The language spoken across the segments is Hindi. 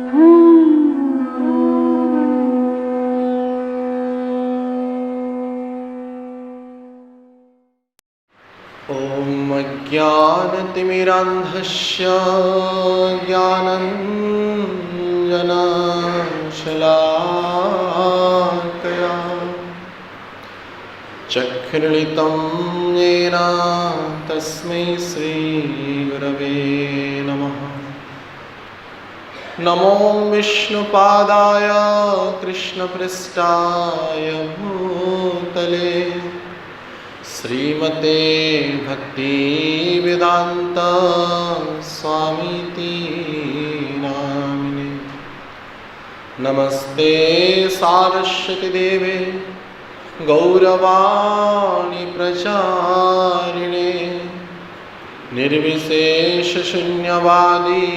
ॐ अज्ञानतिमिरान्धस्य ज्ञानञ्जनशलाकया चक्षुरुन्मीलितं येन तस्मै श्रीगुरवे नमः। नमो विष्णुपादाय कृष्णपृष्ठाय भूतले श्रीमते भक्तिवेदान्त स्वामीति नामिने। नमस्ते सारस्वती देवे गौरवाणी प्रचारिणे निर्विशेषशून्यवादी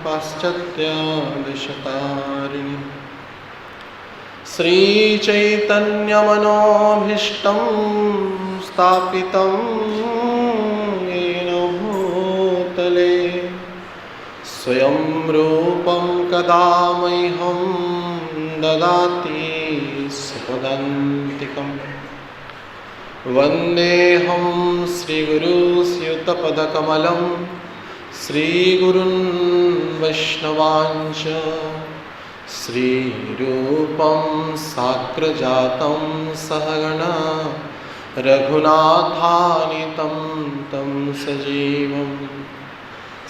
पाश्चात्यदेशतारिणे। श्रीचैतन्यमनोभीष्टं स्थापितं येन भूतले स्वयं रूपं कदा मह्यं ददाति स्वपदान्तिकम्। वन्देऽहं श्रीगुरुस्यूतपदकमलं श्रीगुरुन् वैष्णवांश्च श्रीरूपं साग्रजातं सहगणा रघुनाथान्वितं तं सजीवं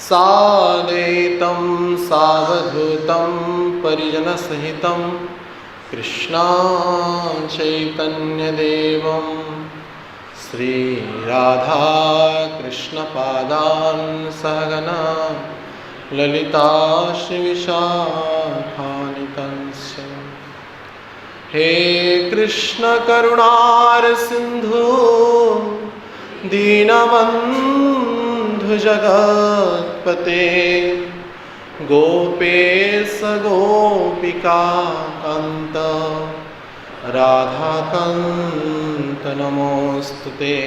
साद्वैतं सावधूतं परिजनसहितं कृष्णा चैतन्यदेवं श्रीराधा कृष्णपादान् सहगणा ललिता श्रीविशाखान्वितंश्च। हे कृष्ण करुणारसिन्धु दीनबन्धु जगत्पते गोपेश गोपिका कान्त राधाकान्त नमोऽस्तुते।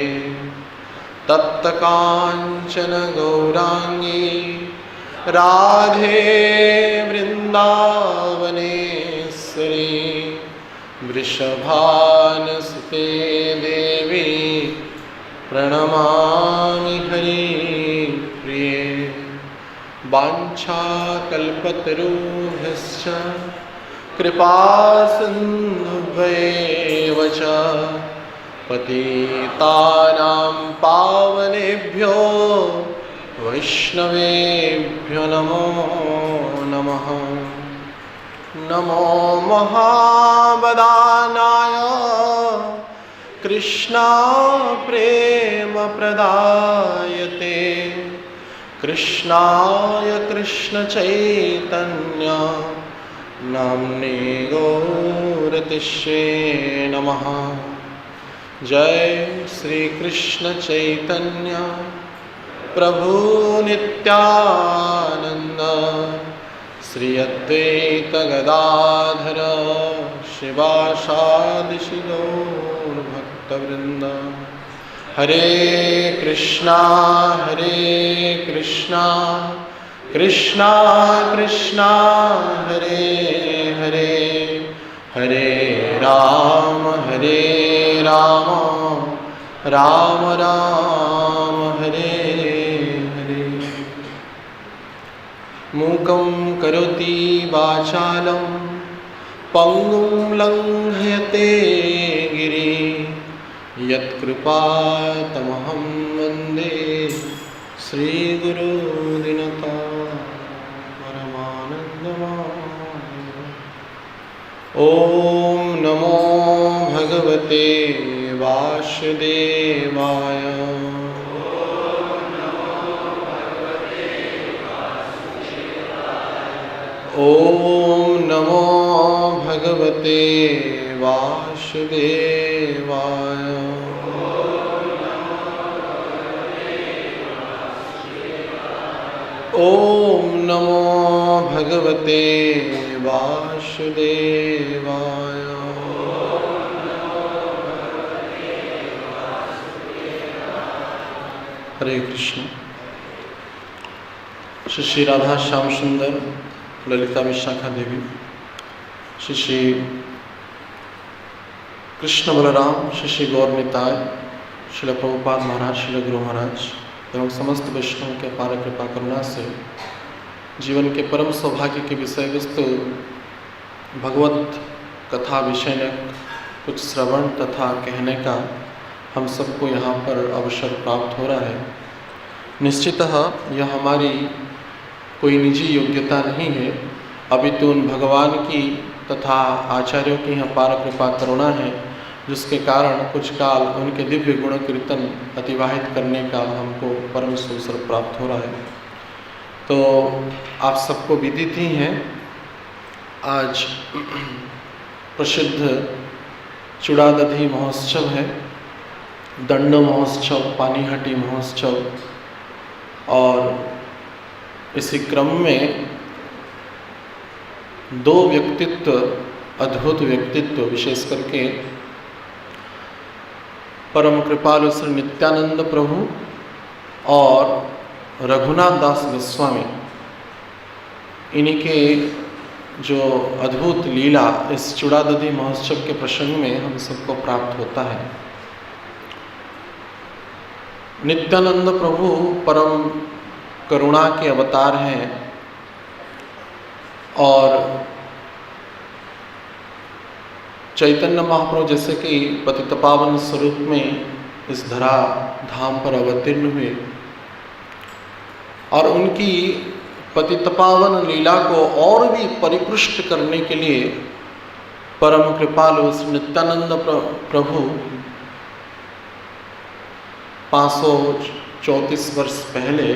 तप्तकाञ्चन गौराङ्गी राधे वृन्दावनेश्वरी वृषभानुसुते देवी प्रणमामि हरिप्रिये। वाञ्छाकल्पतरुभ्यश्च कृपासिन्धुभ्येव च पतितानां पावनेभ्यो वैष्णवेभ्यो नमो नमः। नमो महावदानाय कृष्णा प्रेम प्रदायते कृष्णाय कृष्ण चैतन्य नाम्ने गौरतिष्ये नमः। जय श्री कृष्ण चैतन्य प्रभु नित्यानंद श्री अद्वैत गदाधर शिवासादि गौर भक्तवृंद। हरे कृष्णा कृष्णा कृष्णा हरे हरे हरे राम राम राम हरे हरे। मूकं करोति वाचालं पंगुं लंघयते गिरिं यत्कृपातमहं वन्दे श्रीगुरो परमानन्दमाधवम्। ॐ नमो भगवते वासुदेवाय। ॐ नमो भगवते वासुदेवाय। ॐ नमो भगवते वासुदेवाय। हरे कृष्ण। श्री राधा श्याम सुंदर ललिता विशाखा देवी, श्री श्री कृष्ण बलराम, श्री श्री गौर निताय, श्रील प्रभुपाद महाराज, श्रील गुरु महाराज एवं समस्त वैष्णव के अपार कृपा करुणा से जीवन के परम सौभाग्य के विषय वस्तु भगवत कथा विषय में कुछ श्रवण तथा कहने का हम सबको यहाँ पर अवसर प्राप्त हो रहा है। निश्चितः यह हमारी कोई निजी योग्यता नहीं है, अपितु उन भगवान की तथा आचार्यों की यहाँ पार कृपा करुणा है, जिसके कारण कुछ काल उनके दिव्य गुण कीर्तन अतिवाहित करने का हमको परम सुअवसर प्राप्त हो रहा है। तो आप सबको विदित ही हैं, आज प्रसिद्ध चूड़ादधी महोत्सव है, दंड महोत्सव, पानीहाटी महोत्सव, और इसी क्रम में दो व्यक्तित्व, अद्भुत व्यक्तित्व, विशेष करके परम कृपालु श्री नित्यानंद प्रभु और रघुनाथ दास गोस्वामी, इन्हीं के जो अद्भुत लीला इस चूड़ादधी महोत्सव के प्रसंग में हम सबको प्राप्त होता है। नित्यानंद प्रभु परम करुणा के अवतार हैं और चैतन्य महाप्रभु जैसे कि पतितपावन स्वरूप में इस धरा धाम पर अवतीर्ण हुए और उनकी पतितपावन लीला को और भी परिपुष्ट करने के लिए परम कृपालु नित्यानंद प्रभु 534 वर्ष पहले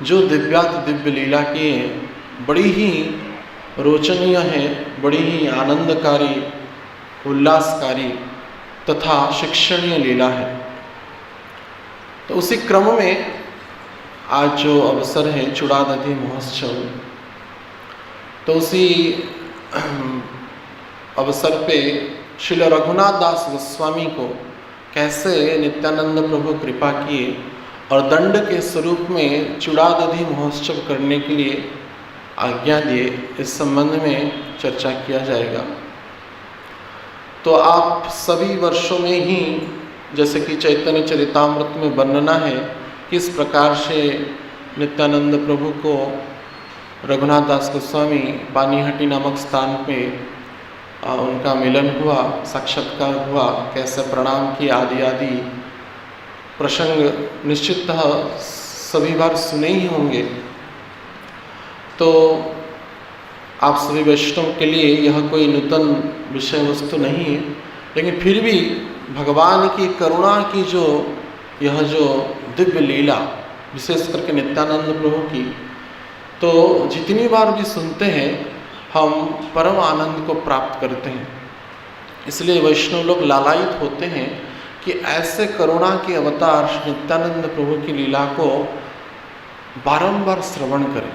जो दिव्याति दिव्य लीला किए हैं, बड़ी ही रोचनीय है, बड़ी ही आनंदकारी, उल्लासकारी तथा शिक्षणीय लीला है। तो उसी क्रम में आज जो अवसर है चूड़ादधी महोत्सव, तो उसी अवसर पे श्रील रघुनाथ दास गोस्वामी को कैसे नित्यानंद प्रभु कृपा किए और दंड के स्वरूप में चूड़ादधी महोत्सव करने के लिए आज्ञा दिए, इस संबंध में चर्चा किया जाएगा। तो आप सभी वर्षों में ही, जैसे कि चैतन्य चरितामृत में वर्णना है, किस प्रकार से नित्यानंद प्रभु को रघुनाथ दास गोस्वामी पानीहाटी नामक स्थान पे उनका मिलन हुआ, साक्षात्कार हुआ, कैसे प्रणाम किया, आदि आदि प्रसंग निश्चितः सभी बार सुने ही होंगे। तो आप सभी वैष्णव के लिए यह कोई नूतन विषय वस्तु नहीं है, लेकिन फिर भी भगवान की करुणा की यह जो दिव्य लीला, विशेष करके नित्यानंद प्रभु की, तो जितनी बार भी सुनते हैं हम परम आनंद को प्राप्त करते हैं। इसलिए वैष्णव लोग लालायित होते हैं कि ऐसे करुणा के अवतार नित्यानंद प्रभु की लीला को बारंबार श्रवण करें।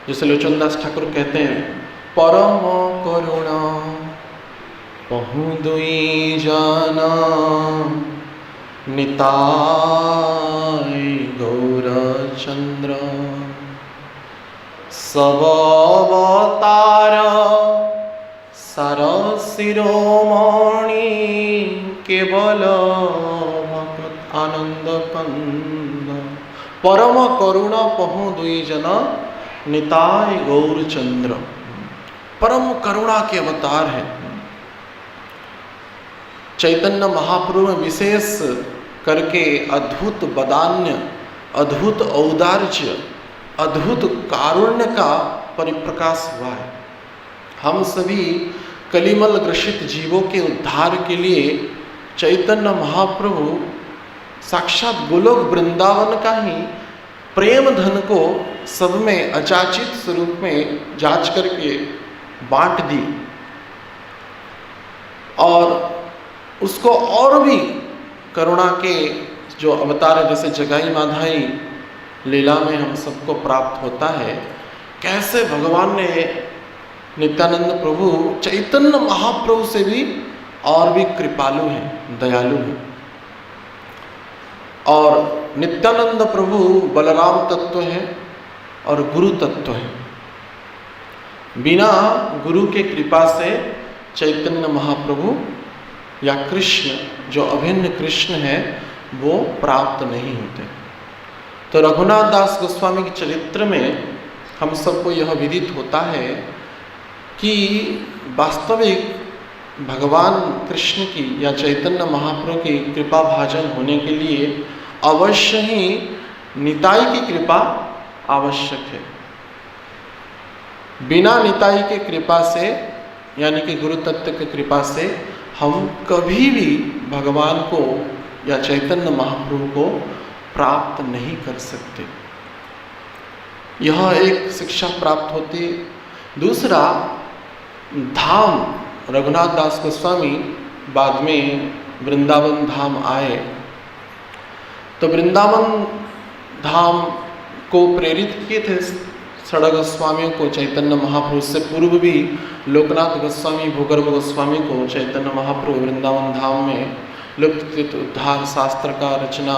जैसे लोचनदास ठाकुर कहते हैं, परम करुणा पहु दुई जाना, निताय गौर चंद्र, सब अवतार सार शिरोमणि, केवल भगत आनंद कंद, परम करुण पहु दुई जना, निताय गौर चंद्र। परम करुणा के अवतार है। चैतन्य महाप्रभु में विशेष करके अद्भुत बदान्य, अद्भुत औदार्य, अद्भुत कारुण्य का परिप्रकाश हुआ है। हम सभी कलिमल ग्रसित जीवों के उद्धार के लिए चैतन्य महाप्रभु साक्षात गोलोक वृंदावन का ही प्रेम धन को सब में अचाचित स्वरूप में जांच करके बांट दी और उसको और भी करुणा के जो अवतार है, जैसे जगाई माधाई लीला में हम सबको प्राप्त होता है, कैसे भगवान ने नित्यानंद प्रभु चैतन्य महाप्रभु से भी और भी कृपालु हैं, दयालु हैं। और नित्यानंद प्रभु बलराम तत्व हैं और गुरु तत्व है। बिना गुरु के कृपा से चैतन्य महाप्रभु या कृष्ण, जो अभिन्न कृष्ण है, वो प्राप्त नहीं होते। तो रघुनाथ दास गोस्वामी के चरित्र में हम सबको यह विदित होता है कि वास्तविक भगवान कृष्ण की या चैतन्य महाप्रभु की कृपा भाजन होने के लिए अवश्य ही निताई की कृपा आवश्यक है। बिना निताई की कृपा से, यानी कि गुरु तत्व की कृपा से, हम कभी भी भगवान को या चैतन्य महाप्रभु को प्राप्त नहीं कर सकते। यह एक शिक्षा प्राप्त होती। दूसरा, धाम, रघुनाथ दास गोस्वामी बाद में वृंदावन धाम आए, तो वृंदावन धाम को प्रेरित किए थे षड गोस्वामियों को चैतन्य महाप्रभु। से पूर्व भी लोकनाथ गोस्वामी, भूगर्भ गोस्वामी को चैतन्य महाप्रभु वृंदावन धाम में लुप्त उद्धार शास्त्र का रचना,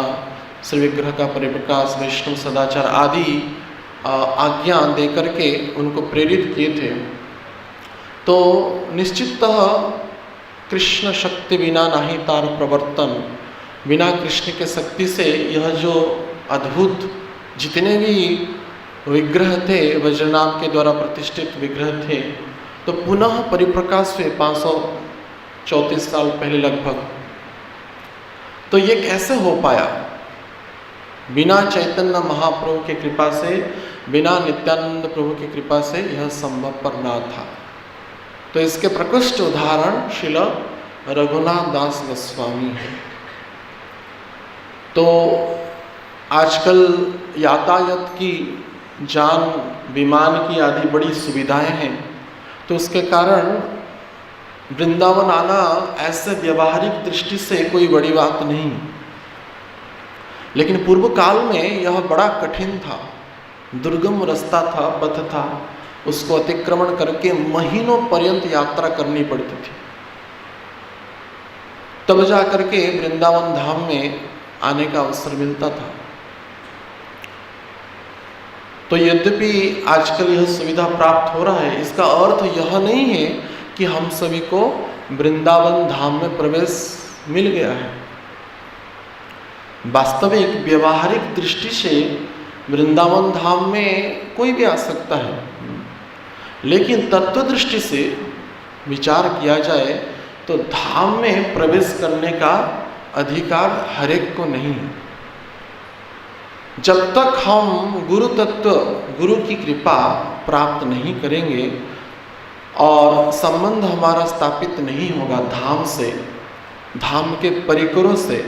श्री विग्रह का परिप्रकाश, वैष्णव सदाचार आदि आज्ञा दे करके उनको प्रेरित किए थे। तो निश्चिततः कृष्ण शक्ति बिना नहीं तार प्रवर्तन, बिना कृष्ण के शक्ति से यह जो अद्भुत जितने भी विग्रह थे, वज्रनाभ के द्वारा प्रतिष्ठित विग्रह थे, तो पुनः परिप्रकाश हुए 534 साल पहले लगभग। तो ये कैसे हो पाया? बिना चैतन्य महाप्रभु की कृपा से, बिना नित्यानंद प्रभु की कृपा से यह संभवपर न था। तो इसके प्रकृष्ट उदाहरण श्रील रघुनाथ दास गोस्वामी है। तो आजकल यातायात की, जान, विमान की आदि बड़ी सुविधाएं हैं, तो उसके कारण वृंदावन आना ऐसे व्यवहारिक दृष्टि से कोई बड़ी बात नहीं। लेकिन पूर्व काल में यह बड़ा कठिन था, दुर्गम रास्ता था, पथ था, उसको अतिक्रमण करके महीनों पर्यंत यात्रा करनी पड़ती थी, तब जा करके वृंदावन धाम में आने का अवसर मिलता था। तो यद्यपि आजकल यह सुविधा प्राप्त हो रहा है, इसका अर्थ यह नहीं है कि हम सभी को वृंदावन धाम में प्रवेश मिल गया है। वास्तविक व्यवहारिक दृष्टि से वृंदावन धाम में कोई भी आ सकता है, लेकिन तत्व दृष्टि से विचार किया जाए तो धाम में प्रवेश करने का अधिकार हर एक को नहीं है। जब तक हम गुरु तत्व, गुरु की कृपा प्राप्त नहीं करेंगे और संबंध हमारा स्थापित नहीं होगा धाम से, धाम के परिकरों से,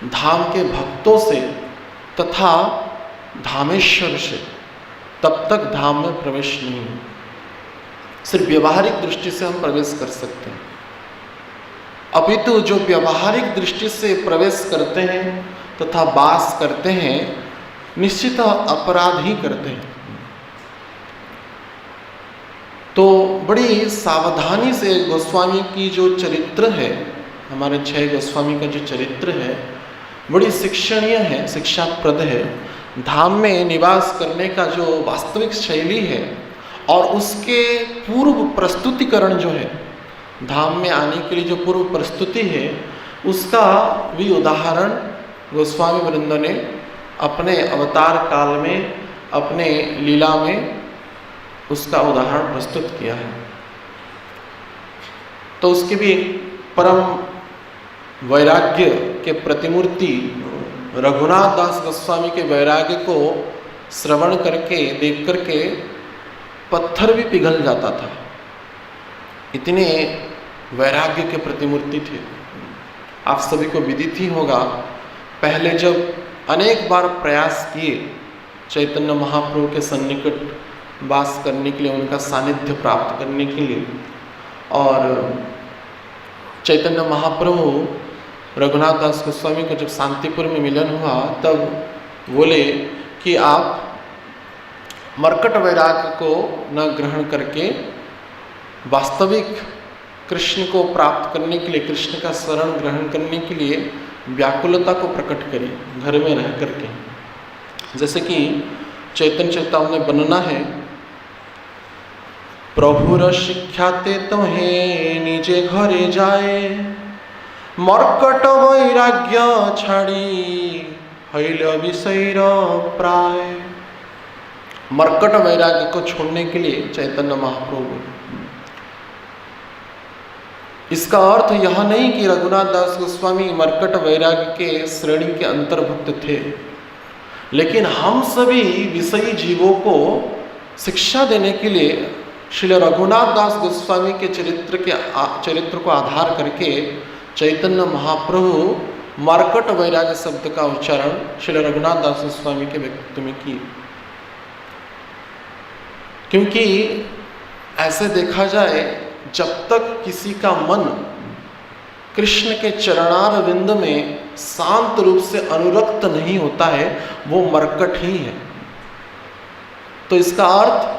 धाम के भक्तों से तथा धामेश्वर से, तब तक धाम में प्रवेश नहीं है। सिर्फ व्यवहारिक दृष्टि से हम प्रवेश कर सकते हैं, अपितु जो व्यवहारिक दृष्टि से प्रवेश करते हैं तथा वास करते हैं, निश्चित अपराध ही करते हैं। तो बड़ी सावधानी से गोस्वामी की जो चरित्र है, हमारे 6 गोस्वामी का जो चरित्र है, बड़ी शिक्षणीय है, शिक्षाप्रद है। धाम में निवास करने का जो वास्तविक शैली है और उसके पूर्व प्रस्तुतिकरण जो है, धाम में आने के लिए जो पूर्व प्रस्तुति है, उसका भी उदाहरण गोस्वामी वृंद ने अपने अवतार काल में, अपने लीला में उसका उदाहरण प्रस्तुत किया है। तो उसके भी परम वैराग्य के प्रतिमूर्ति रघुनाथ दास गोस्वामी के वैराग्य को श्रवण करके, देख करके पत्थर भी पिघल जाता था, इतने वैराग्य के प्रतिमूर्ति थे। आप सभी को विदित ही होगा, पहले जब अनेक बार प्रयास किए चैतन्य महाप्रभु के सन्निकट वास करने के लिए, उनका सानिध्य प्राप्त करने के लिए, और चैतन्य महाप्रभु रघुनाथ दास गोस्वामी को जब शांतिपुर में मिलन हुआ, तब बोले कि आप मर्कट वैराग्य को न ग्रहण करके वास्तविक कृष्ण को प्राप्त करने के लिए, कृष्ण का शरण ग्रहण करने के लिए व्याकुलता को प्रकट करिए घर में रह करके। जैसे कि चैतन्य चेतावनी बनना है। प्रभुर शिक्षाते तोहे निजे घरे जाए, मर्कट वैराग्य छाड़ी हईल विषयर प्राय। मर्कट वैराग्य को छोड़ने के लिए चैतन्य महाप्रभु, इसका अर्थ यह नहीं कि रघुनाथ दास गोस्वामी मर्कट वैराग्य के श्रेणी के अंतर्भुक्त थे, लेकिन हम सभी विषयी जीवों को शिक्षा देने के लिए श्री रघुनाथ दास गोस्वामी के चरित्र को आधार करके चैतन्य महाप्रभु मर्कट वैराग्य शब्द का उच्चारण श्री रघुनाथ दास गोस्वामी के व्यक्तित्व में किए। क्योंकि ऐसे देखा जाए, जब तक किसी का मन कृष्ण के चरणार विंद में शांत रूप से अनुरक्त नहीं होता है, वो मर्कट ही है। तो इसका अर्थ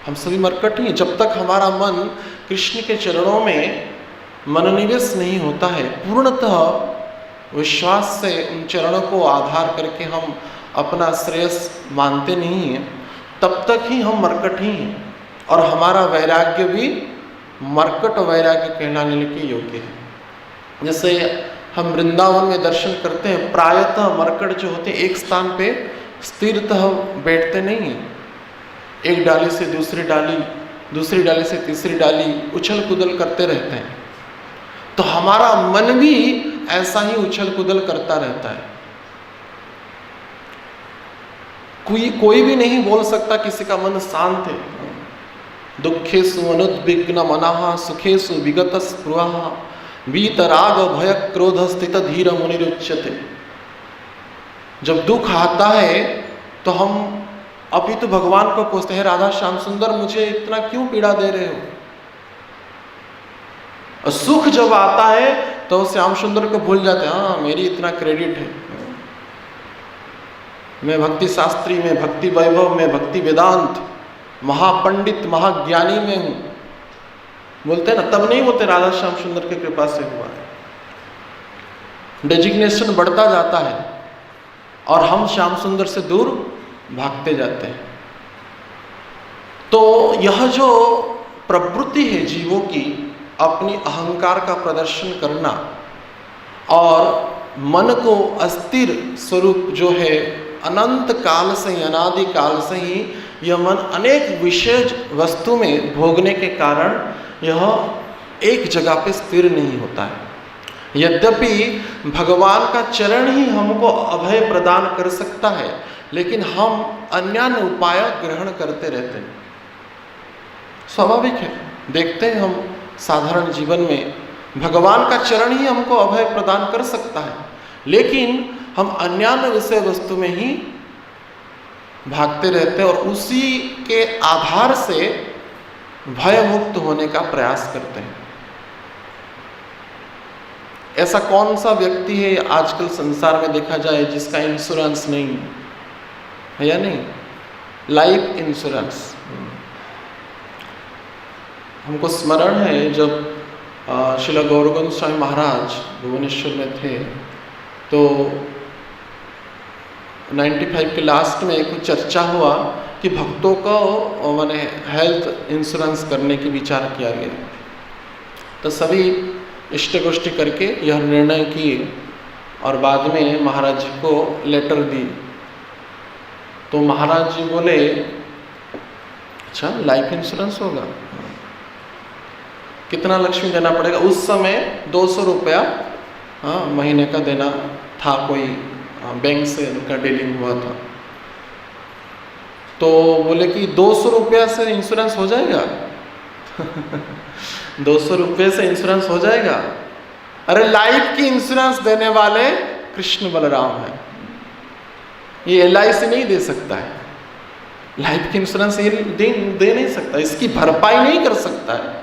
हम सभी मर्कट ही हैं। जब तक हमारा मन कृष्ण के चरणों में मनोनिवेश नहीं होता है, पूर्णतः विश्वास से उन चरणों को आधार करके हम अपना श्रेयस मानते नहीं हैं, तब तक ही हम मर्कट ही हैं। और हमारा वैराग्य भी मर्कट वैराग्य कहलाने के योग्य है। जैसे हम वृंदावन में दर्शन करते हैं, प्रायतः मर्कट जो होते हैं एक स्थान पे स्थिरतः बैठते नहीं हैं। एक डाली से दूसरी डाली, दूसरी डाली से तीसरी डाली उछल कूदल करते रहते हैं। तो हमारा मन भी ऐसा ही उछल कूदल करता रहता है। कोई भी नहीं बोल सकता किसी का मन शांत है। दुखेषु अनुद्विग्न मनः सुखेषु विगत स्पृहः वीतराग भय क्रोध स्थित धीर मुनिरुच्यते। जब दुख आता है तो हम अपितु भगवान को पूछते हैं, राधा श्याम सुंदर मुझे इतना क्यों पीड़ा दे रहे हो। और सुख जब आता है तो श्याम सुंदर को भूल जाते हैं, हाँ मेरी इतना क्रेडिट है, मैं भक्ति शास्त्री में, भक्ति वैभव में, भक्ति वेदांत महापंडित महाज्ञानी में हूं। बोलते हैं ना, तब नहीं बोलते राधा श्याम सुंदर की कृपा से हुआ है। डेजिग्नेशन बढ़ता जाता है और हम श्याम सुंदर से दूर भागते जाते हैं। तो यह जो प्रवृत्ति है जीवों की, अपनी अहंकार का प्रदर्शन करना और मन को अस्थिर स्वरूप जो है, अनंत काल से ही, अनादि काल से ही यह मन अनेक विशेष वस्तु में भोगने के कारण यह एक जगह पे स्थिर नहीं होता है। यद्यपि भगवान का चरण ही हमको अभय प्रदान कर सकता है, लेकिन हम अन्य उपाय ग्रहण करते रहते हैं। स्वाभाविक है, देखते हैं हम साधारण जीवन में भगवान का चरण ही हमको अभय प्रदान कर सकता है, लेकिन हम अन्य विषय वस्तु में ही भागते रहते हैं और उसी के आधार से भय मुक्त होने का प्रयास करते हैं। ऐसा कौन सा व्यक्ति है आजकल संसार में देखा जाए जिसका इंश्योरेंस नहीं है या नहीं? Life insurance. हमको स्मरण है जब श्रील गौरगंज स्वामी महाराज भुवनेश्वर में थे, तो 95 के लास्ट में कुछ चर्चा हुआ कि भक्तों को माने हेल्थ इंश्योरेंस करने की विचार किया गया। तो सभी इष्ट गोष्ठी करके यह निर्णय किए और बाद में महाराज जी को लेटर दी। तो महाराज जी बोले, अच्छा लाइफ इंश्योरेंस होगा, कितना लक्ष्मी देना पड़ेगा? उस समय 200 रुपया महीने का देना था, कोई बैंक से उनका डीलिंग हुआ था। तो बोले कि 200 रुपया से इंश्योरेंस हो जाएगा? 200 रुपये से इंश्योरेंस हो जाएगा? अरे लाइफ की इंश्योरेंस देने वाले कृष्ण बलराम है, ये LIC नहीं दे सकता है। लाइफ की इंश्योरेंस ये दे नहीं सकता, इसकी भरपाई नहीं कर सकता है।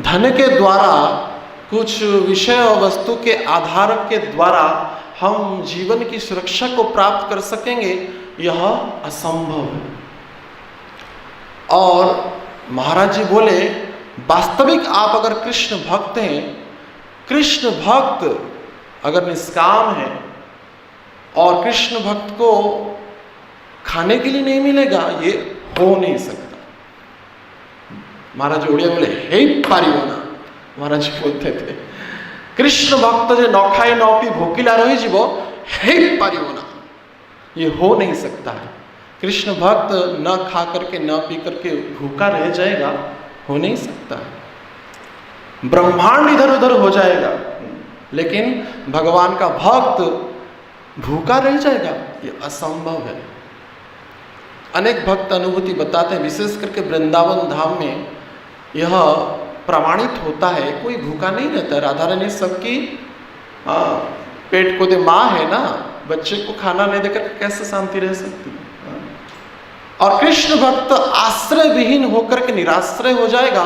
धन के द्वारा, कुछ विषय और वस्तु के आधार के द्वारा हम जीवन की सुरक्षा को प्राप्त कर सकेंगे, यह असंभव है। और महाराज जी बोले, वास्तविक आप अगर कृष्ण भक्त हैं, कृष्ण भक्त अगर निष्काम है और कृष्ण भक्त को खाने के लिए नहीं मिलेगा, ये हो नहीं सकता। महाराज ओडिया बोले हे पारिबना, महाराज बोलते थे कृष्ण भक्त जो न खाए न पी भोकिला रही जीव हे पारिबना, ये हो नहीं सकता है। कृष्ण भक्त न खा करके न पी करके भूखा रह जाएगा, हो नहीं सकता है। ब्रह्मांड इधर उधर हो जाएगा, लेकिन भगवान का भक्त भूखा रह जाएगा, ये असंभव है। अनेक भक्त अनुभूति बताते हैं, विशेष करके वृंदावन धाम में यह प्रमाणित होता है, कोई भूखा नहीं रहता। राधा रानी सबकी पेट को दे माँ है ना, बच्चे को खाना नहीं देकर कैसे शांति रह सकती है। और कृष्ण भक्त आश्रय विहीन होकर के निराश्रय हो जाएगा,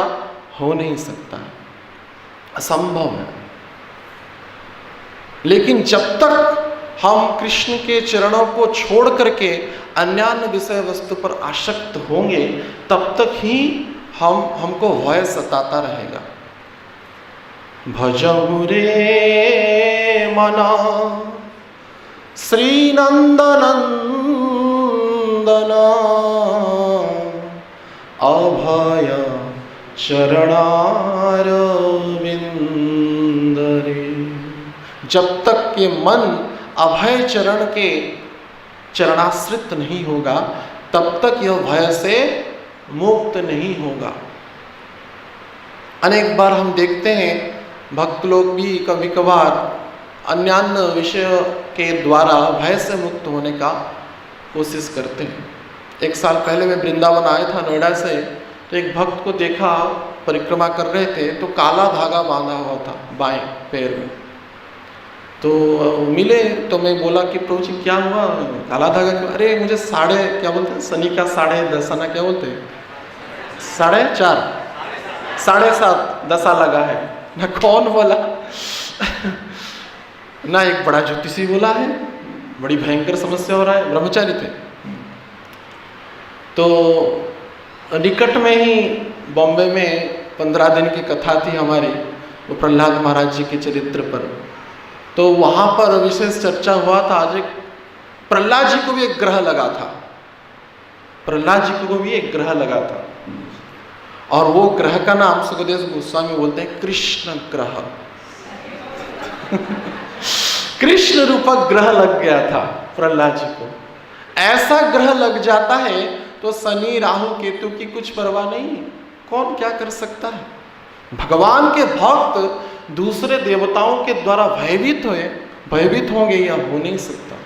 हो नहीं सकता है, असंभव है। लेकिन जब तक हम कृष्ण के चरणों को छोड़ करके अन्यान्य विषय वस्तु पर आसक्त होंगे, तब तक ही हमको भय सताता रहेगा। भजहु रे मना श्री नंदनंदन अभय चरणारविंद रे। जब तक के मन अभय चरण के चरणाश्रित नहीं होगा, तब तक यह भय से मुक्त नहीं होगा। अनेक बार हम देखते हैं भक्त लोग भी कभी कभार अन्यान्य विषय के द्वारा भय से मुक्त होने का कोशिश करते हैं। एक साल पहले मैं वृंदावन आया था नोएडा से, तो एक भक्त को देखा परिक्रमा कर रहे थे, तो काला धागा बांधा हुआ था बाएं पैर में। तो मिले तो मैं बोला कि प्रभु जी क्या हुआ, काला धागा क्यों? अरे मुझे साढ़े क्या बोलते हैं, शनि का साढ़े दसाना क्या बोलते हैं, 4.5 7.5 दशा लगा है ना। कौन बोला ना, एक बड़ा ज्योतिषी बोला है, बड़ी भयंकर समस्या हो रहा है। ब्रह्मचारी थे। तो निकट में ही बॉम्बे में 15 दिन की कथा थी हमारी, वो प्रहलाद महाराज जी के चरित्र पर। तो वहाँ पर विशेष चर्चा हुआ था। आज एक प्रहलाद जी को भी एक ग्रह लगा था, प्रहलाद जी को भी एक ग्रह लगा था, और वो ग्रह का नाम सुखदेव गोस्वामी बोलते हैं कृष्ण ग्रह। कृष्ण रूपक ग्रह लग गया था प्रहलाद जी को। ऐसा ग्रह लग जाता है तो शनि राहु केतु की कुछ परवाह नहीं है, कौन क्या कर सकता है। भगवान के भक्त दूसरे देवताओं के द्वारा भयभीत होंगे, यह हो नहीं सकता।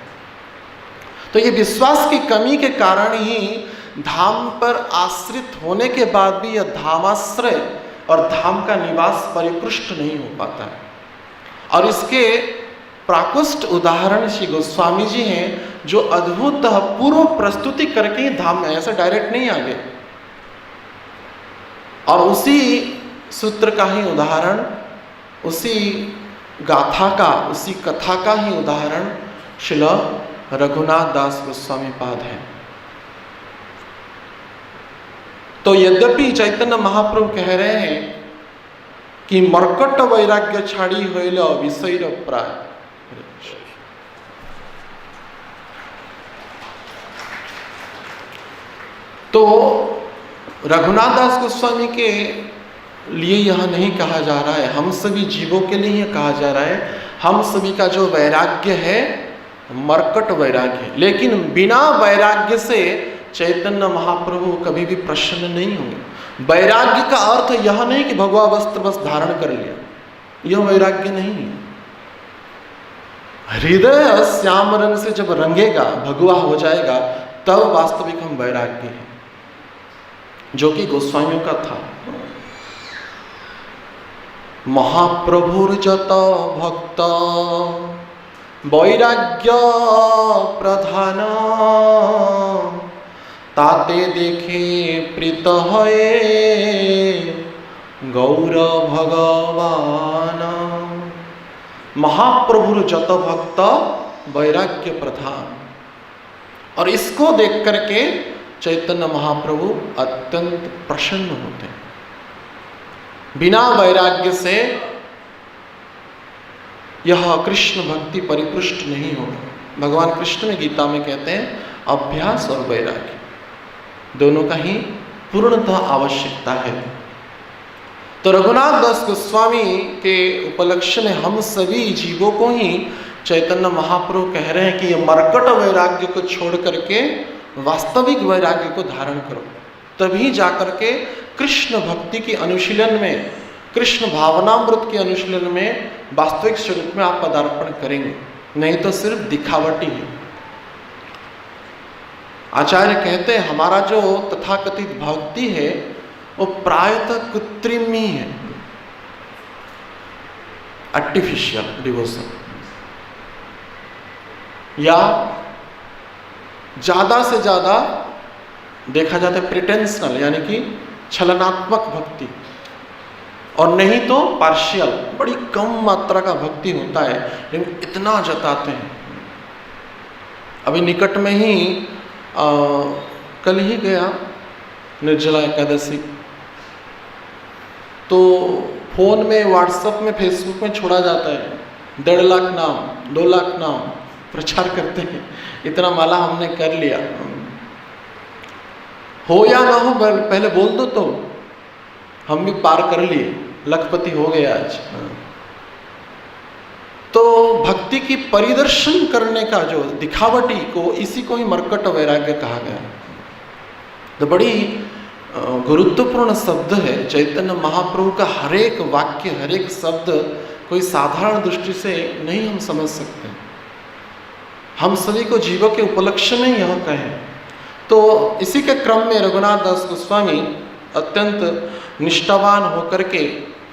तो ये विश्वास की कमी के कारण ही धाम पर आश्रित होने के बाद भी यह धामाश्रय और धाम का निवास परिपुष्ट नहीं हो पाता है। और इसके प्राकृष्ट उदाहरण श्री गोस्वामी जी हैं, जो अद्भुत पूर्व प्रस्तुति करके ही धाम में, ऐसा डायरेक्ट नहीं आ गए। और उसी सूत्र का ही उदाहरण, उसी गाथा का, उसी कथा का ही उदाहरण श्रील रघुनाथ दास गोस्वामी पाद है। तो यद्यपि चैतन्य महाप्रभु कह रहे हैं कि मर्कट वैराग्य छाड़ी होइल विषय प्राय, तो रघुनाथ दास गोस्वामी के लिए यह नहीं कहा जा रहा है, हम सभी जीवों के लिए यह कहा जा रहा है। हम सभी का जो वैराग्य है मर्कट वैराग्य, लेकिन बिना वैराग्य से चैतन्य महाप्रभु कभी भी प्रसन्न नहीं होंगे। वैराग्य का अर्थ यह नहीं कि भगवा वस्त्र बस धारण कर लिया, यह वैराग्य नहीं है। हृदय श्याम रंग से जब रंगेगा, भगवा हो जाएगा, तब वास्तविक हम वैराग्य हैं, जो कि गोस्वामियों का था। महाप्रभुर जत भक्त वैराग्य प्रधान, ताते देखे प्रीत है गौर भगवान। महाप्रभुर जत भक्त वैराग्य प्रधान, और इसको देख करके चैतन्य महाप्रभु अत्यंत प्रसन्न होते हैं। बिना वैराग्य से यह कृष्ण भक्ति परिपुष्ट नहीं होगी। भगवान कृष्ण में गीता में कहते हैं अभ्यास और वैराग्य दोनों का ही पूर्णतः आवश्यकता है। तो रघुनाथ दास गोस्वामी के उपलक्ष्य में हम सभी जीवों को ही चैतन्य महाप्रभु कह रहे हैं कि ये मरकट वैराग्य को छोड़ करके वास्तविक वैराग्य को धारण करो, तभी जाकर के कृष्ण भक्ति की अनुशीलन में, कृष्ण भावनामृत के अनुशीलन में वास्तविक स्वरूप में आप पदार्पण करेंगे, नहीं तो सिर्फ दिखावटी है। आचार्य कहते हैं हमारा जो तथाकथित भक्ति है वो प्रायतः कृत्रिम ही है, आर्टिफिशियल डिवोशन, या ज्यादा से ज्यादा देखा जाता है प्रिटेंशनल यानी कि छलनात्मक भक्ति, और नहीं तो पार्शियल, बड़ी कम मात्रा का भक्ति होता है लेकिन इतना जताते हैं। अभी निकट में ही कल ही गया निर्जला एकादशी, तो फोन में, व्हाट्सएप में, फेसबुक में छोड़ा जाता है 1.5 लाख नाम, 2 लाख नाम प्रचार करते हैं, इतना माला हमने कर लिया। हो या ना हो पहले बोल दो तो हम भी पार कर लिए, लखपति हो गए आज। तो भक्ति की परिदर्शन करने का जो दिखावटी को, इसी को ही मरकट वैराग्य कहा गया। तो बड़ी गुरुत्वपूर्ण शब्द है। चैतन्य महाप्रभु का हर एक वाक्य, हर एक शब्द कोई साधारण दृष्टि से नहीं हम समझ सकते। हम सभी को जीवों के उपलक्ष्य में यह कहें। तो इसी के क्रम में रघुनाथ दास गोस्वामी अत्यंत निष्ठावान होकर के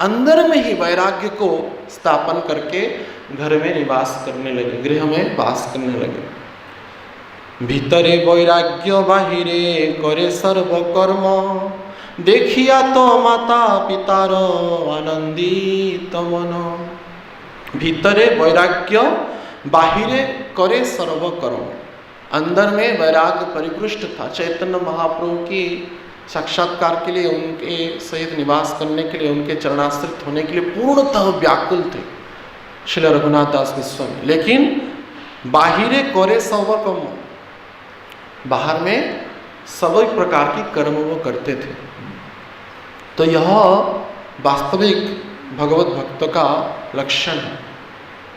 अंदर में ही वैराग्य को स्थापन करके घर में निवास करने लगे, गृह में वास करने लगे। भीतरे वैराग्य बाहिरे करे सर्व कर्म, देखिया तो माता पितार आनंदित मन। भीतरे वैराग्य बाहिरे करे सर्व कर्म, अंदर में वैराग्य परिपुष्ट था। चैतन्य महाप्रभु की साक्षात्कार के लिए, उनके सहित निवास करने के लिए, उनके चरणाश्रित होने के लिए पूर्णतः व्याकुल थे श्री रघुनाथ दास गोस्वामी। लेकिन बाहिरे करे सर्व कर्म, बाहर में सभी प्रकार की कर्म वो करते थे। तो यह वास्तविक भगवत भक्त का लक्षण है।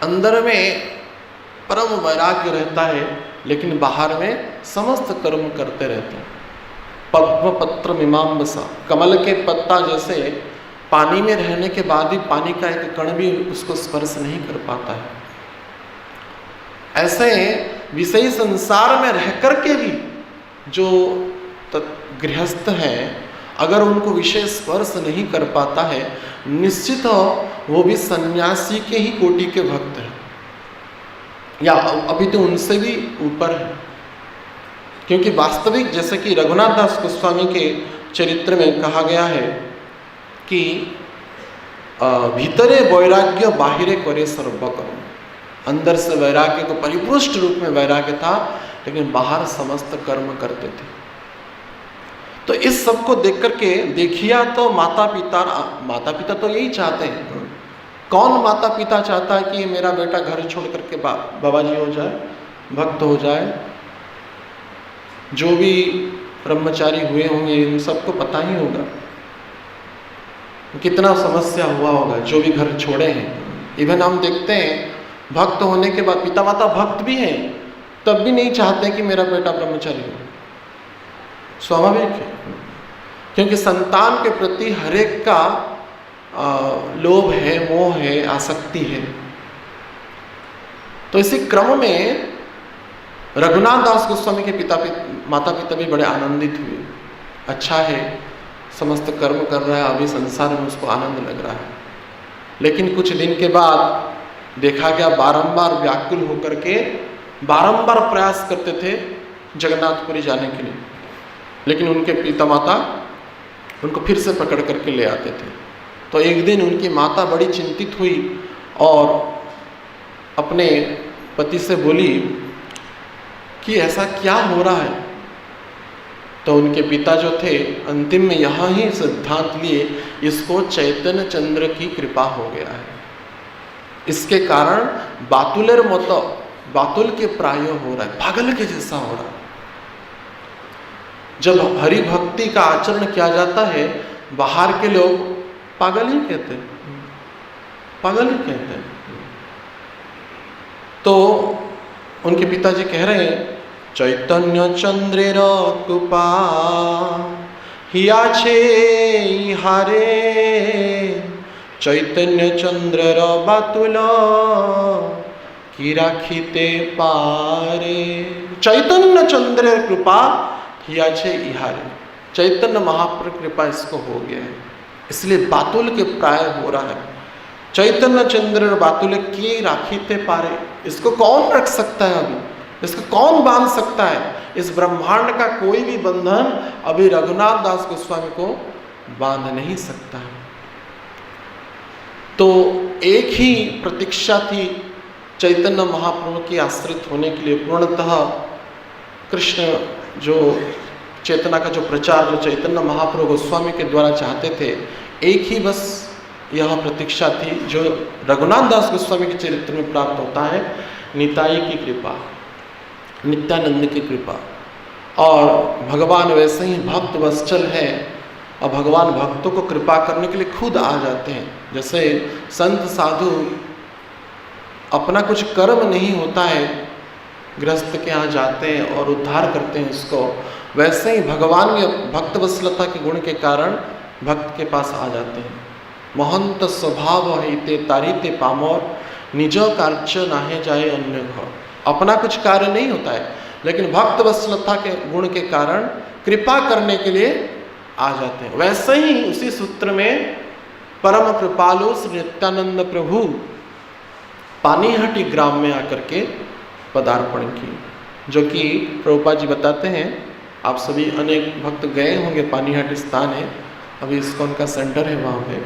अंदर में परम वैराग्य रहता है लेकिन बाहर में समस्त कर्म करते रहते हैं। पद्म पत्र मीमांसा, कमल के पत्ता जैसे पानी में रहने के बाद भी पानी का एक कण भी उसको स्पर्श नहीं कर पाता है, ऐसे विषयी संसार में रह करके भी जो गृहस्थ हैं, अगर उनको विषय स्पर्श नहीं कर पाता है, निश्चित वो भी सन्यासी के ही कोटि के भक्त हैं, या अभी तो उनसे भी ऊपर है। क्योंकि वास्तविक, जैसे कि रघुनाथ दास गोस्वामी के चरित्र में कहा गया है कि भीतरे वैराग्य बाहिरे करे सर्व कर्म, अंदर से वैराग्य को परिपुष्ट रूप में वैराग्य था लेकिन बाहर समस्त कर्म करते थे। तो इस सब को देख करके देखिया तो माता पिता तो यही चाहते हैं। कौन माता पिता चाहता है कि मेरा बेटा घर छोड़ करके बाबा जी हो जाए, भक्त हो जाए। जो भी ब्रह्मचारी हुए होंगे इन सबको पता ही होगा कितना समस्या हुआ होगा, जो भी घर छोड़े हैं। इवन हम देखते हैं भक्त होने के बाद, पिता माता भक्त भी हैं तब भी नहीं चाहते कि मेरा बेटा ब्रह्मचारी हो। स्वाभाविक है, क्योंकि संतान के प्रति हर एक का लोभ है, मोह है, आसक्ति है। तो इसी क्रम में रघुनाथ दास गोस्वामी के माता पिता भी बड़े आनंदित हुए। अच्छा है, समस्त कर्म कर रहा है, अभी संसार में उसको आनंद लग रहा है। लेकिन कुछ दिन के बाद देखा गया बारंबार व्याकुल होकर के बारंबार प्रयास करते थे जगन्नाथपुरी जाने के लिए, लेकिन उनके पिता माता उनको फिर से पकड़ करके ले आते थे। तो एक दिन उनकी माता बड़ी चिंतित हुई और अपने पति से बोली कि ऐसा क्या हो रहा है। तो उनके पिता जो थे अंतिम में यहाँ ही सिद्धांत लिए, इसको चैतन्य चंद्र की कृपा हो गया है, इसके कारण बातुलेर मत, बातुल के प्राय हो रहा है, पागल के जैसा हो रहा है। जब हरि भक्ति का आचरण किया जाता है, बाहर के लोग पागल ही कहते हैं, पागल ही कहते हैं। तो उनके पिताजी कह रहे हैं, चैतन्य चंद्रेर कृपा हियाछे इहारे, चैतन्य चंद्रर बातुल की राखीते पारे। चैतन्य चंद्र कृपा हियाछे इहारे, चैतन्य महाप्रभु कृपा इसको हो गया है, इसलिए बातुल के प्राय हो रहा है। चैतन्य चंद्र बातुल की राखीते पारे, इसको कौन रख सकता है अभी, इसको कौन बांध सकता है? इस ब्रह्मांड का कोई भी बंधन अभी रघुनाथ दास गोस्वामी को बांध नहीं सकता है। तो एक ही प्रतीक्षा थी चैतन्य महाप्रभु की आश्रित होने के लिए। पूर्णतः कृष्ण जो चेतना का जो प्रचार जो चैतन्य महाप्रभु गोस्वामी के द्वारा चाहते थे, एक ही बस यह प्रतीक्षा थी जो रघुनाथ दास गोस्वामी के चरित्र में प्राप्त होता है, निताई की कृपा, नित्यानंद की कृपा। और भगवान वैसे ही भक्त वत्सल है और भगवान भक्तों को कृपा करने के लिए खुद आ जाते हैं। जैसे संत साधु अपना कुछ कर्म नहीं होता है, गृहस्थ के यहाँ जाते हैं और उद्धार करते हैं उसको, वैसे ही भगवान में भक्त वत्सलता के गुण के कारण भक्त के पास आ जाते हैं। महंत स्वभाव हिते तारिते पामोर, निज कार्य नाहे जाए अन्य घर। अपना कुछ कार्य नहीं होता है, लेकिन भक्त वत्सलता के गुण के कारण कृपा करने के लिए आ जाते हैं। वैसे ही उसी सूत्र में परम कृपालु श्री नित्यानंद प्रभु पानीहाटी ग्राम में आकर के पदार्पण की, जो कि प्रभुपाद जी बताते हैं, आप सभी अनेक भक्त गए होंगे, पानीहाटी स्थान है, अभी इस्कॉन का सेंटर है वहाँ पे।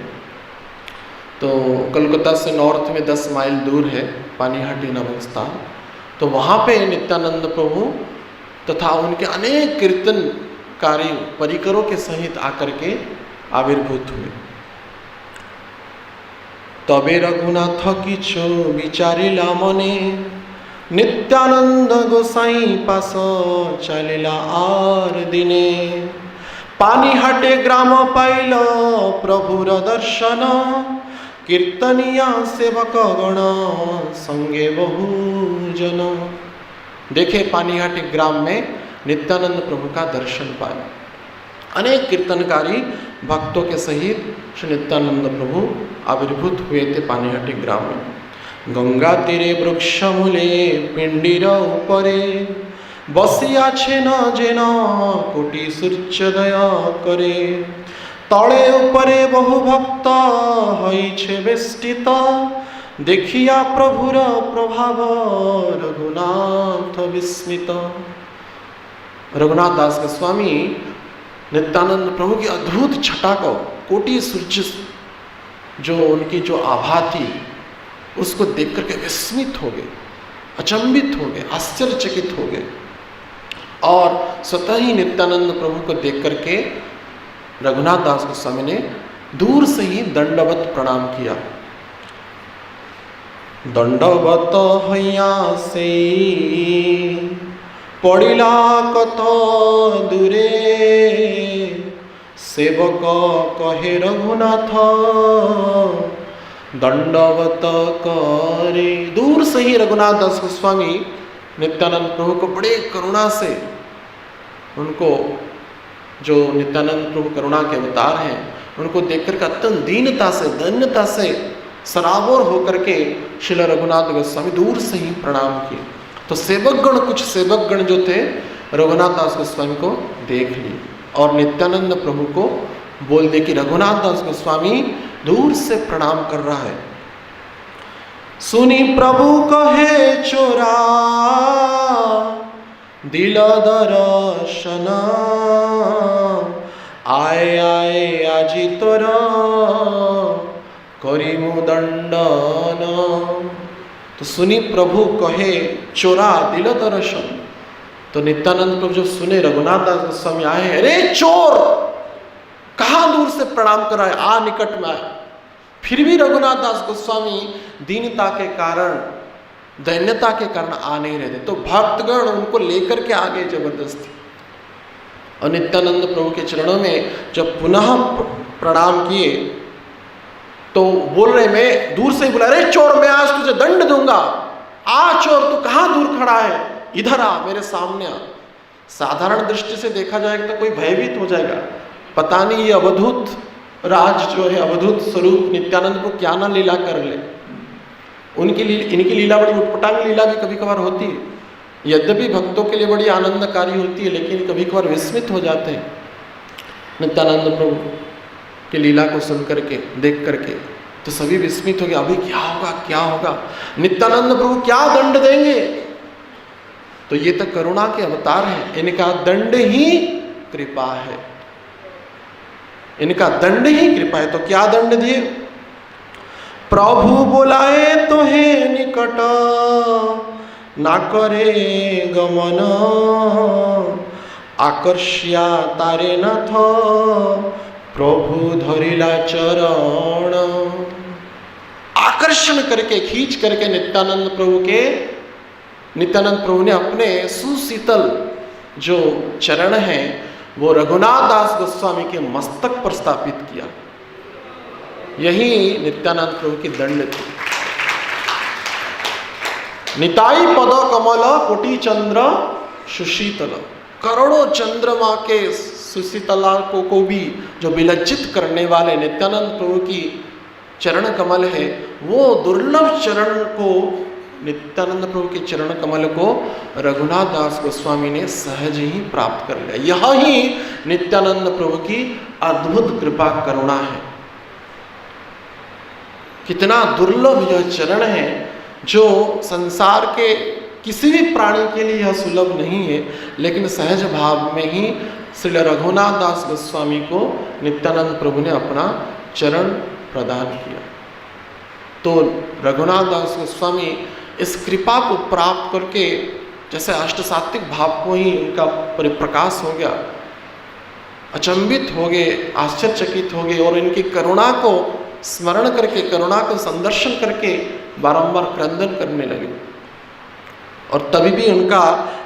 तो कलकत्ता से नॉर्थ में 10 माइल दूर है पानीहाटी नामक स्थान। तो वहाँ पे नित्यानंद प्रभु तथा उनके अनेक कीर्तनकारी परिकरों के सहित आकर के आविर्भूत हुए। तबे रघुनाथ किछु विचारिला मने, नित्यानंद गोसाई पास चलिला आर दिने। पानीहाटे ग्राम पाइल प्रभुर दर्शन, कीर्तनिया सेवक गण संगे बहुजन। देखे पानीहाटी ग्राम में नित्यानंद प्रभु का दर्शन पाए, अनेक कीर्तनकारी भक्तों के सहित श्री नित्यानंद प्रभु आविर्भूत हुए थे पानीहाटी ग्राम में। गंगा तीरे वृक्ष मूले पिंडीर उपरे, बसिया छेन जेन कोटि सूर्योदय करे। तले उपरे बहु भक्त हईछे बेष्टित, देखिया प्रभुर प्रभाव रघुनाथ विस्मित। रघुनाथ दास गोस्वामी नित्यानंद प्रभु की अद्भुत छटा को, कोटि सूर्य जो उनकी जो आभा थी, उसको देख करके विस्मित हो गए, अचंभित हो गए, आश्चर्यचकित हो गए। और स्वतः ही नित्यानंद प्रभु को देख करके रघुनाथ दास गोस्वामी ने दूर से ही दंडवत प्रणाम किया। दंडवत हैया से पड़िला कत दूरे, सेवक कहे रघुनाथ दंडवत करे। दूर से ही रघुनाथ दास गोस्वामी नित्यानंद प्रभु को बड़े करुणा से, उनको जो नित्यानंद प्रभु करुणा के अवतार हैं, उनको देखकर अत्यंत दीनता से, दन्यता से सराबोर होकर के श्रील रघुनाथ गोस्वामी दूर से ही प्रणाम किए। तो सेवकगण, कुछ सेवकगण जो थे, रघुनाथ दास गोस्वामी को देख लिए और नित्यानंद प्रभु को बोल दे कि रघुनाथ दास गोस्वामी दूर से प्रणाम कर रहा है। सुनी प्रभु कहे चोरा दिल दर्शन, आए आए आजी तोरा करिमु दंडन। तो सुनी प्रभु कहे चोरा दिल दर्शन। तो नित्यानंद प्रभु जब सुने रघुनाथ दास गोस्वामी आए, अरे चोर, कहाँ दूर से प्रणाम कर रहा है, आ निकट में आए। फिर भी रघुनाथ दास गोस्वामी दीनता के कारण, दैन्यता के कारण आ नहीं रहे थे। तो भक्तगण उनको लेकर के आ गए जबरदस्ती। और नित्यानंद प्रभु के चरणों में जब पुनः प्रणाम किए तो बोल रहे, मैं दूर से बुला रहे, चोर मैं आज तुझे दंड दूंगा, आ चोर तू कहाँ दूर खड़ा है, इधर आ, मेरे सामने आ। साधारण दृष्टि से देखा जाएगा तो कोई भयभीत हो जाएगा, पता नहीं ये अवधूत राज जो है, अवधूत स्वरूप नित्यानंद को क्या ना लीला कर ले। इनकी लीला बड़ी उटपटांग लीला भी कभी कभार होती है, यद्यपि भक्तों के लिए बड़ी आनंदकारी होती है, लेकिन कभी कभार विस्मित हो जाते हैं नित्यानंद प्रभु की लीला को सुन करके, देख करके। तो सभी विस्मित हो गए, अभी क्या होगा, क्या होगा, नित्यानंद प्रभु क्या दंड देंगे। तो ये तो करुणा के अवतार हैं, इनका दंड ही कृपा है, इनका दंड ही कृपा है। तो क्या दंड दिए? प्रभु बोलाए तो है निकट, ना करे गमन, आकर्ष्या तारे नाथ, प्रभु धरिला चरण। आकर्षण करके, खींच करके नित्यानंद प्रभु ने अपने सुशीतल जो चरण हैं वो रघुनाथ दास गोस्वामी के मस्तक पर स्थापित किया। यही नित्यानंद प्रभु की दंड थी। निताई पद कमल कोटि चंद्र सुशीतल, करोड़ों चंद्रमा के सुशीतला को भी जो विलज्जित करने वाले नित्यानंद प्रभु की चरण कमल है, वो दुर्लभ चरण को, नित्यानंद प्रभु के चरण कमल को रघुनाथ दास गोस्वामी ने सहज ही प्राप्त कर लिया। यह ही नित्यानंद प्रभु की अद्भुत कृपा करुणा है। कितना दुर्लभ यह चरण है, जो संसार के किसी भी प्राणी के लिए यह सुलभ नहीं है, लेकिन सहज भाव में ही श्री रघुनाथ दास गोस्वामी को नित्यानंद प्रभु ने अपना चरण प्रदान किया। तो रघुनाथ दास गोस्वामी इस कृपा को प्राप्त करके जैसे अष्ट सात्विक भाव को ही इनका परिप्रकाश हो गया, अचंभित हो गए, आश्चर्यचकित हो गए, और इनकी करुणा को स्मरण करके, करुणा को संदर्शन करके बारंबार क्रंदन करने लगे। और तभी भी उनका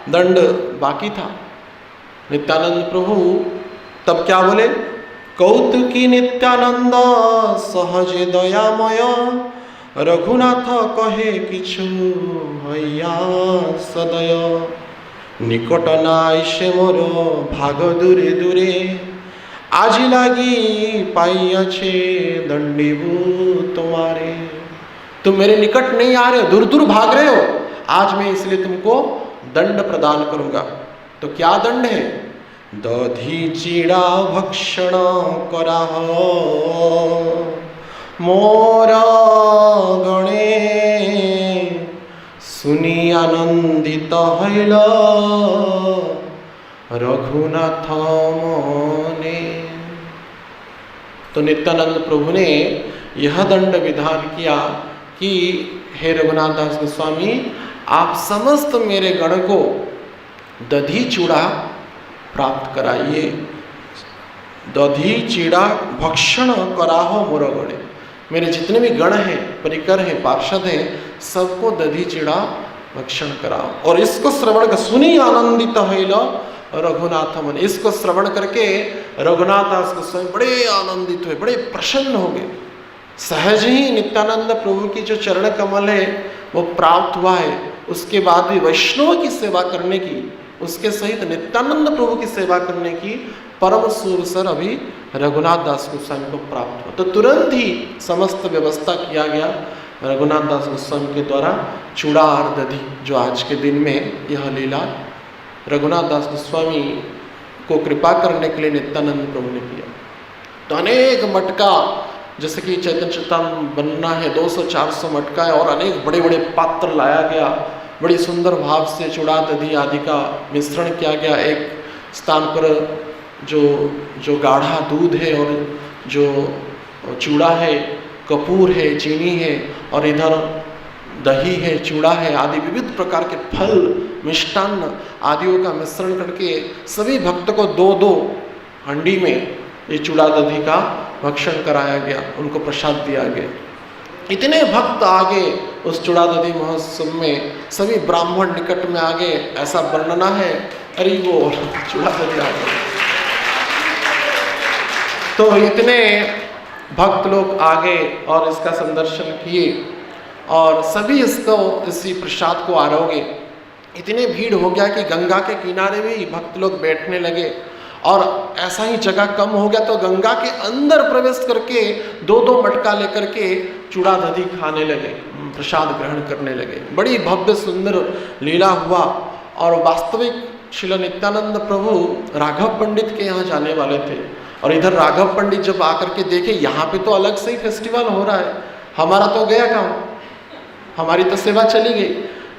दंड बाकी था। नित्यानंद प्रभु तब क्या बोले? कौतुकी नित्यानंद सहज दयामय, रघुनाथ कहे किछु हैया सदय, निकट नाइसे मोर भाग दूरे दूरे, आज लागी पाई अच्छे दंडीबू तुम्हारे। तुम मेरे निकट नहीं आ रहे हो, दूर दूर भाग रहे हो, आज मैं इसलिए तुमको दंड प्रदान करूंगा। तो क्या दंड है? दधी चीड़ा भक्षण कराह, मोर गणे सुनी आनंदित हईल, रघुनाथ मने। तो नित्यानंद प्रभु ने यह दंड विधान किया कि हे रघुनाथ दास गोस्वामी, आप समस्त मेरे गण को दधी चूड़ा प्राप्त कराइए। दधी चीड़ा भक्षण कराहो मोर गणे, मेरे जितने भी गण हैं, परिकर हैं, पार्षद हैं, सबको दधी चीड़ा भक्षण कराओ। और इसको श्रवण कर सुनी आनंदित हईल रघुनाथ मन, इसको श्रवण करके रघुनाथ दास गोस्वामी बड़े आनंदित हुए, बड़े प्रसन्न हो गए। सहज ही नित्यानंद प्रभु की जो चरण कमल है वो प्राप्त हुआ है, उसके बाद भी वैष्णव की सेवा करने की, उसके सहित नित्यानंद प्रभु की सेवा करने की परम सुअवसर अभी रघुनाथ दास गोस्वामी को प्राप्त हुआ। तो तुरंत ही समस्त व्यवस्था किया गया रघुनाथ दास गोस्वामी के द्वारा चूड़ा और दधी, जो आज के दिन में यह लीला रघुनाथ दास गोस्वामी को कृपा करने के लिए नित्यानंद प्रभु ने किया। तो अनेक मटका, जैसे कि चैतन्य चरितामृत बनना है, 200-400 मटका है, और अनेक बड़े बड़े पात्र लाया गया, बड़ी सुंदर भाव से चूड़ा दधी आदि का मिश्रण किया गया। एक स्थान पर जो गाढ़ा दूध है और जो चूड़ा है, कपूर है, चीनी है, और इधर दही है, चूड़ा है, आदि विविध प्रकार के फल, मिष्टान्न आदियों का मिश्रण करके सभी भक्त को 2-2 हंडी में ये चूड़ा दधी का भक्षण कराया गया, उनको प्रसाद दिया गया। इतने भक्त आगे उस चूड़ा दधी महोत्सव में, सभी ब्राह्मण निकट में आगे, ऐसा वर्णना है, अरे वो चूड़ा दधी आ गया। तो इतने भक्त लोग आगे और इसका संदर्शन किए और सभी इसी प्रसाद को आरोगे। इतने भीड़ हो गया कि गंगा के किनारे भी भक्त लोग बैठने लगे और ऐसा ही जगह कम हो गया तो गंगा के अंदर प्रवेश करके दो दो मटका लेकर के चूड़ा दधी खाने लगे, प्रसाद ग्रहण करने लगे। बड़ी भव्य सुंदर लीला हुआ। और वास्तविक श्रील नित्यानंद प्रभु राघव पंडित के यहाँ जाने वाले थे और इधर राघव पंडित जब आकर के देखे यहाँ पे तो अलग से ही फेस्टिवल हो रहा है, हमारा तो गया काम, हमारी तो सेवा चली गई।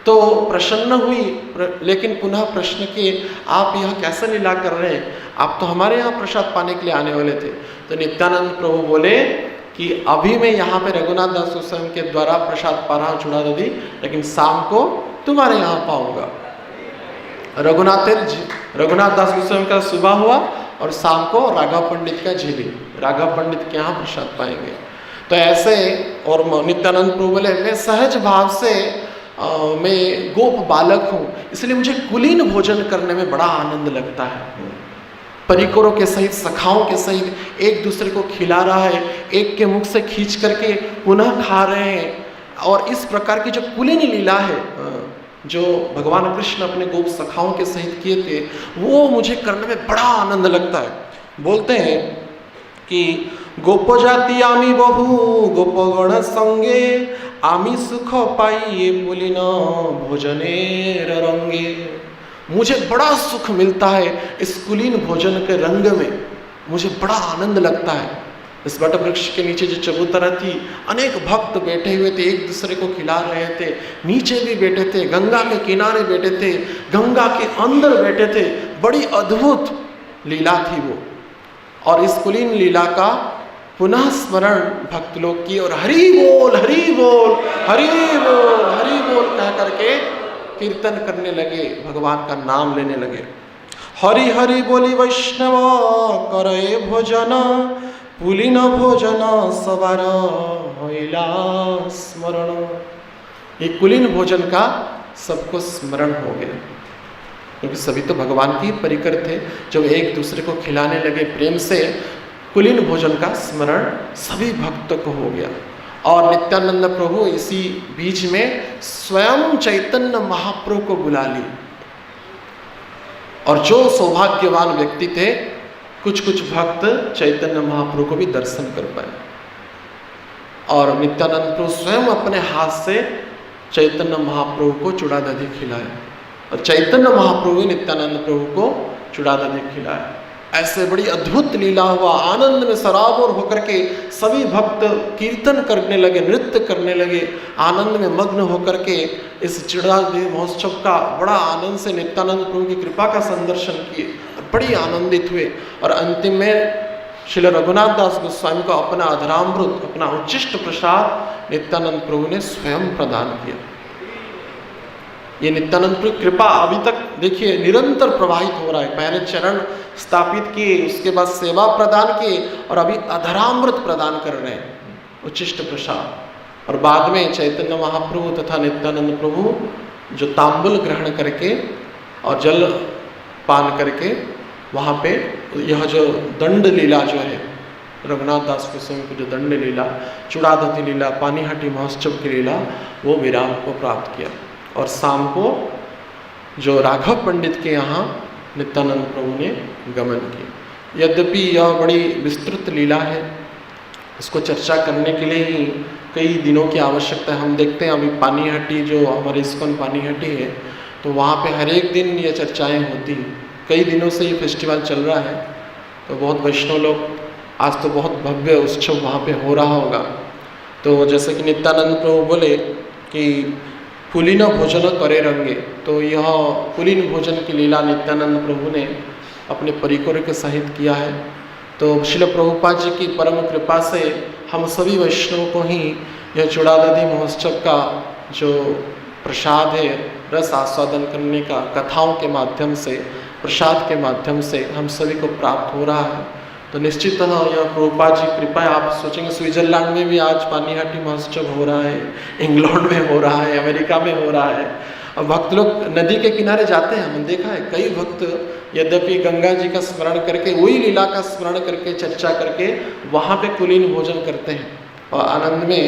तो प्रसन्न हुई, लेकिन पुनः प्रश्न किए आप यह कैसे लीला कर रहे हैं, आप तो हमारे यहाँ प्रसाद पाने के लिए आने वाले थे। तो नित्यानंद प्रभु बोले कि अभी मैं यहाँ पे रघुनाथ दास गोस्वामी के द्वारा प्रसाद पा रहा हूँ चूड़ा दधी, लेकिन शाम को तुम्हारे यहाँ पाऊंगा। रघुनाथ दास गोस्वामी का सुबह हुआ और शाम को राघव पंडित का झिली, राघव पंडित के यहाँ प्रसाद पाएंगे। तो ऐसे, और नित्यानंद प्रभु बोले मैं सहज भाव से मैं गोप बालक हूँ, इसलिए मुझे कुलीन भोजन करने में बड़ा आनंद लगता है। परिकरों के सहित, सखाओं के सहित एक दूसरे को खिला रहा है, एक के मुख से खींच करके पुनः खा रहे हैं। और इस प्रकार की जो कुलीन लीला है जो भगवान कृष्ण अपने गोप सखाओं के सहित किए थे, वो मुझे करने में बड़ा आनंद लगता है। बोलते हैं कि गोप जाति आमी बहु गोपगण संगे आमी सुख पाइए पुलिन भोजनेर रंगे। मुझे बड़ा सुख मिलता है इस कुलीन भोजन के रंग में, मुझे बड़ा आनंद लगता है। इस बट वृक्ष के नीचे जो चबूतरा थी, अनेक भक्त बैठे हुए थे, एक दूसरे को खिला रहे थे, नीचे भी बैठे थे, गंगा के किनारे बैठे थे, गंगा के अंदर बैठे थे। बड़ी अद्भुत लीला थी वो। और इस कुलीन लीला का पुनः स्मरण भक्त लोग की और हरि बोल हरि बोल हरि बोल हरि बोल कह करके कीर्तन करने लगे, भगवान का नाम लेने लगे। हरि हरि बोली वैष्णव करे भोजन पुलिन भोजन सवार होइला स्मरण। ये कुलीन भोजन का सबको स्मरण हो गया, क्योंकि सभी तो भगवान की परिकर थे। जब एक दूसरे को खिलाने लगे प्रेम से, कुलीन भोजन का स्मरण सभी भक्तों को हो गया। और नित्यानंद प्रभु इसी बीच में स्वयं चैतन्य महाप्रभु को बुला ली। और जो सौभाग्यवान व्यक्ति थे, कुछ भक्त चैतन्य महाप्रभु को भी दर्शन कर पाए। और नित्यानंद प्रभु स्वयं अपने हाथ से चैतन्य महाप्रभु को चूड़ा दधी खिलाए और चैतन्य महाप्रभु नित्यानंद प्रभु को चूड़ा दधी खिलाए। ऐसे बड़ी अद्भुत लीला हुआ। आनंद में सराबोर होकर के सभी भक्त कीर्तन करने लगे, नृत्य करने लगे, आनंद में मग्न होकर के इस चूड़ा दधी महोत्सव का बड़ा आनंद से नित्यानंद प्रभु की कृपा का संदर्शन किए, बड़ी आनंदित हुए। और अंतिम में श्रील रघुनाथ दास गोस्वामी को अपना अधरामृत, अपना उच्चिष्ट प्रसाद नित्यानंद प्रभु ने स्वयं प्रदान किया। ये नित्यानंद प्रभु कृपा अभी तक देखिए निरंतर प्रवाहित हो रहा है। पहले चरण स्थापित किए, उसके बाद सेवा प्रदान किए और अभी अधरामृत प्रदान कर रहे हैं, उच्चिष्ट प्रसाद। और बाद में चैतन्य महाप्रभु तथा नित्यानंद प्रभु जो तांबुल ग्रहण करके और जल पान करके वहाँ पे यह जो दंड लीला जो है, रघुनाथ दास गोस्वामी की जो दंड लीला, चूड़ा दधी लीला, पानीहाटी महोत्सव की लीला, वो विराम को प्राप्त किया। और शाम को जो राघव पंडित के यहाँ नित्यानंद प्रभु ने गमन किया। यद्यपि यह बड़ी विस्तृत लीला है, इसको चर्चा करने के लिए ही कई दिनों की आवश्यकता है। हम देखते हैं अभी पानीहाटी जो हमारे इस्कॉन पानीहाटी है, तो वहाँ पे हर एक दिन ये चर्चाएं होती हैं। कई दिनों से ये फेस्टिवल चल रहा है, तो बहुत वैष्णव लोग, आज तो बहुत भव्य उत्सव वहाँ पे हो रहा होगा। तो जैसे कि नित्यानंद प्रभु बोले कि पुलिन भोजन करे रंगे, तो यह पुलिन भोजन की लीला नित्यानंद प्रभु ने अपने परिकर के सहित किया है। तो श्रील प्रभुपाद जी की परम कृपा से हम सभी वैष्णव को ही यह चूड़ा दधी महोत्सव का जो प्रसाद है, रस आस्वादन करने का कथाओं के माध्यम से, प्रसाद के माध्यम से हम सभी को प्राप्त हो रहा है। तो निश्चितः यह प्रभुपाद जी कृपा है। आप सोचेंगे स्विट्जरलैंड में भी आज पानीहाटी महोत्सव हो रहा है, इंग्लैंड में हो रहा है, अमेरिका में हो रहा है, अब भक्त लोग नदी के किनारे जाते हैं, हमने देखा है कई भक्त यद्यपि गंगा जी का स्मरण करके, वही लीला का स्मरण करके, चर्चा करके वहाँ पे कुलीन भोजन करते हैं और आनंद में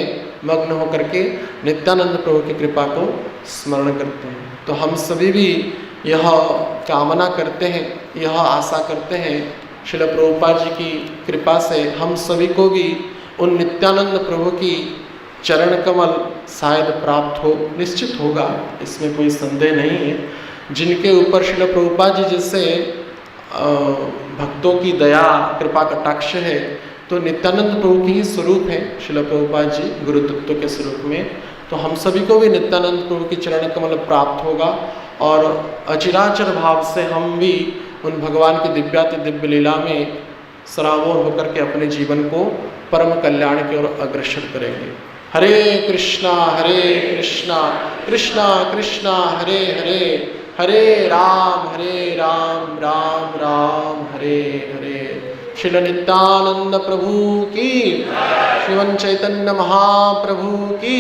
मग्न होकर के नित्यानंद प्रभु की कृपा को स्मरण करते हैं। तो हम सभी भी यह कामना करते हैं, यह आशा करते हैं श्रील प्रभुपाद जी की कृपा से हम सभी को भी उन नित्यानंद प्रभु की चरण कमल शायद प्राप्त हो, निश्चित होगा, इसमें कोई संदेह नहीं है। जिनके ऊपर श्रील प्रभुपाद जी जैसे भक्तों की दया कृपा कटाक्ष है, तो नित्यानंद प्रभु की ही स्वरूप है श्रील प्रभुपाद जी गुरु तत्व के स्वरूप में। तो हम सभी को भी नित्यानंद प्रभु की चरण कमल प्राप्त होगा और अचिराचर भाव से हम भी उन भगवान की दिव्याति दिव्य लीला में सराबोर होकर के अपने जीवन को परम कल्याण की ओर अग्रसर करेंगे। हरे कृष्णा कृष्णा कृष्णा हरे हरे, हरे राम राम राम हरे हरे। श्रील नित्यानंद प्रभु की, श्रीमन चैतन्य महाप्रभु की,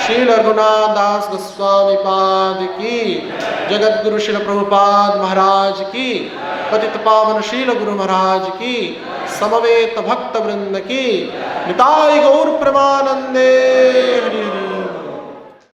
श्रील रघुनाथ दास गोस्वामी पाद की, जगत गुरु श्रील प्रभुपाद महाराज की, पतित पावन श्रील गुरु महाराज की, समवेत भक्त वृंद की, निताई गौर प्रेमानंदे हरि हरि।